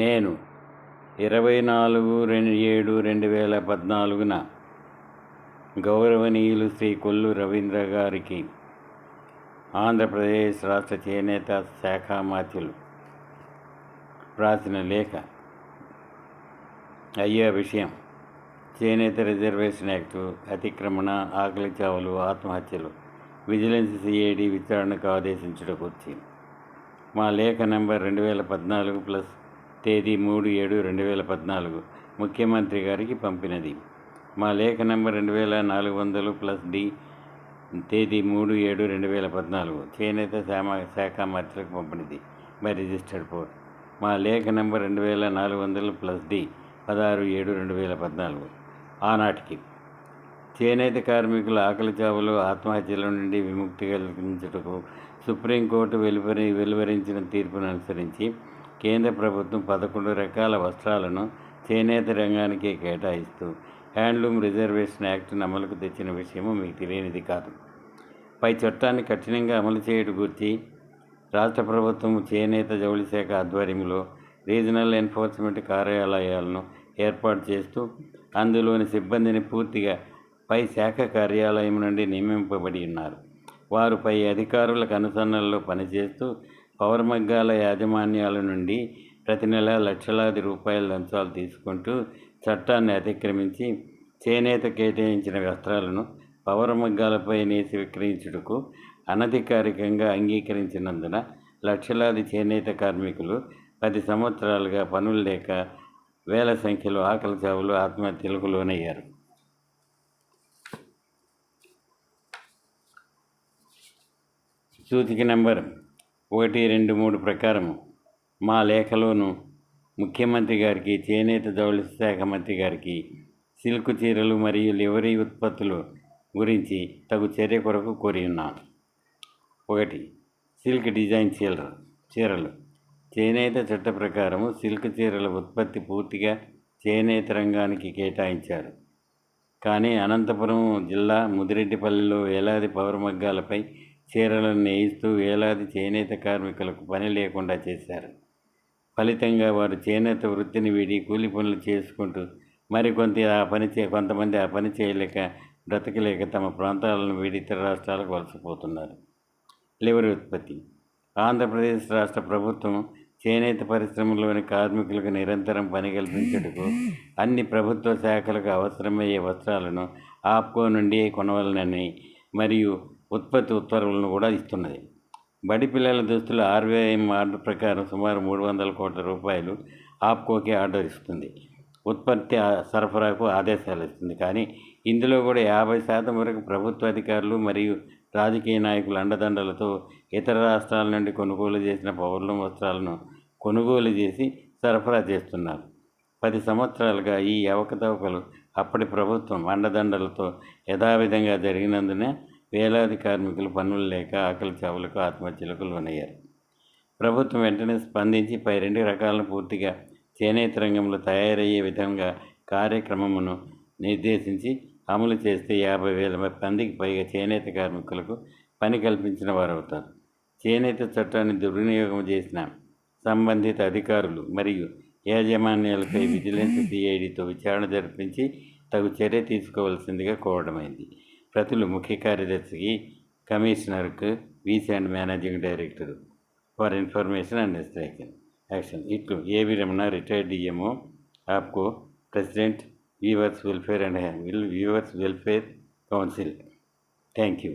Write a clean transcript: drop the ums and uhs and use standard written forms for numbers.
నేను 24/7/2014న గౌరవనీయులు శ్రీ కొల్లు రవీంద్ర గారికి ఆంధ్రప్రదేశ్ రాష్ట్ర చేనేత శాఖ మాత్యులు వ్రాసిన లేఖ. అయ్యే విషయం: చేనేత రిజర్వేషన్ యాక్టు, అతిక్రమణ, ఆకలి చావులు, ఆత్మహత్యలు విజిలెన్స్ సిఐడి విచారణకు ఆదేశించుట గురించి. మా లేఖ నంబర్ 2014 తేదీ 3/7/2014 ముఖ్యమంత్రి గారికి పంపినది. మా లేఖ నంబర్ 2400 తేదీ 3/7/2014 చేనేత శాఖ మంత్రికి పంపినది బై రిజిస్టర్డ్ పోర్ట్. మా లేఖ నంబర్ 2400 16/7/2014 ఆనాటికి చేనేత కార్మికుల ఆకలి చావులు, ఆత్మహత్యల నుండి విముక్తి కలిగించుటకు సుప్రీంకోర్టు వెలువరించిన తీర్పును అనుసరించి కేంద్ర ప్రభుత్వం 11 రకాల వస్త్రాలను చేనేత రంగానికి కేటాయిస్తూ హ్యాండ్లూమ్ రిజర్వేషన్ యాక్ట్ను అమలుకు తెచ్చిన విషయము మీకు తెలియనిది కాదు. పై చట్టాన్ని కఠినంగా అమలు చేయడం గురించి రాష్ట్ర ప్రభుత్వం చేనేత జౌళి శాఖ ఆధ్వర్యంలో రీజనల్ ఎన్ఫోర్స్మెంట్ కార్యాలయాలను ఏర్పాటు చేస్తూ అందులోని సిబ్బందిని పూర్తిగా పై శాఖ కార్యాలయం నుండి నియమింపబడి ఉన్నారు. వారు పై అధికారులకు అనుసరణలో పనిచేస్తూ పౌరమగ్గాల యాజమాన్యాల నుండి ప్రతి నెల లక్షలాది రూపాయల లంచాలు తీసుకుంటూ చట్టాన్ని అతిక్రమించి చేనేత కేటాయించిన వస్త్రాలను పౌరమగ్గాలపై నేసి విక్రయించుటకు అనధికారికంగా అంగీకరించినందున లక్షలాది చేనేత కార్మికులు 10 సంవత్సరాలుగా పనులు లేక వేల సంఖ్యలో ఆకలి చావులు, ఆత్మహత్యలకు లోనయ్యారు. సూచిక నంబర్ 123 ప్రకారం మా లేఖలోను ముఖ్యమంత్రి గారికి, చేనేత జౌళి శాఖ మంత్రి గారికి సిల్క్ చీరలు మరియు లివరీ ఉత్పత్తులు గురించి తగు చర్య కొరకు కోరి ఉన్నాను. 1. సిల్క్ డిజైన్ చీరలు. చేనేత చట్ట ప్రకారము సిల్క్ చీరల ఉత్పత్తి పూర్తిగా చేనేత రంగానికి కేటాయించారు. కానీ అనంతపురం జిల్లా ముదిరెడ్డిపల్లిలో వేలాది పౌరమగ్గాలపై చీరలను నేయిస్తూ వేలాది చేనేత కార్మికులకు పని లేకుండా చేశారు. ఫలితంగా వారు చేనేత వృత్తిని వీడి కూలి పనులు చేసుకుంటూ కొంతమంది ఆ పని చేయలేక బ్రతకలేక తమ ప్రాంతాలను వీడి ఇతర రాష్ట్రాలకు వలసపోతున్నారు. లివరీ ఉత్పత్తి. ఆంధ్రప్రదేశ్ రాష్ట్ర ప్రభుత్వం చేనేత పరిశ్రమలోని కార్మికులకు నిరంతరం పని కల్పించుటకు అన్ని ప్రభుత్వ శాఖలకు అవసరమయ్యే వస్త్రాలను ఆప్కో నుండి కొనవలనని మరియు ఉత్పత్తి ఉత్తర్వులను కూడా ఇస్తున్నది. బడి పిల్లల దుస్తుల RVIM ఆర్డర్ ప్రకారం సుమారు 300 కోట్ల రూపాయలు ఆప్కోకి ఆర్డర్ ఇస్తుంది. ఉత్పత్తి సరఫరాకు ఆదేశాలు ఇస్తుంది. కానీ ఇందులో కూడా 50% వరకు ప్రభుత్వ అధికారులు మరియు రాజకీయ నాయకుల అండదండలతో ఇతర రాష్ట్రాల నుండి కొనుగోలు చేసిన పౌర్లం వస్త్రాలను కొనుగోలు చేసి సరఫరా చేస్తున్నారు. 10 సంవత్సరాలుగా ఈ అవకతవకలు అప్పటి ప్రభుత్వం అండదండలతో యథావిధంగా జరిగినందున వేలాది కార్మికులు పనులు లేక ఆకలి చావులకు, ఆత్మహత్యలకు లోనయ్యారు. ప్రభుత్వం వెంటనే స్పందించి పై 2 రకాలను పూర్తిగా చేనేత రంగంలో తయారయ్యే విధంగా కార్యక్రమమును నిర్దేశించి అమలు చేస్తే 50,000 మందికి పైగా చేనేత కార్మికులకు పని కల్పించిన వారవుతారు. చేనేత చట్టాన్ని దుర్వినియోగం చేసిన సంబంధిత అధికారులు మరియు యాజమాన్యాలపై విజిలెన్స్ సిఐడితో విచారణ జరిపించి తగు చర్య తీసుకోవాల్సిందిగా కోరడమైంది. ప్రతులు ముఖ్య కార్యదర్శికి, కమిషనర్కు, VC and managing director for information and action. ఇట్లు A V Ramana, retired DMO, APCO, president, weavers welfare council. Thank you.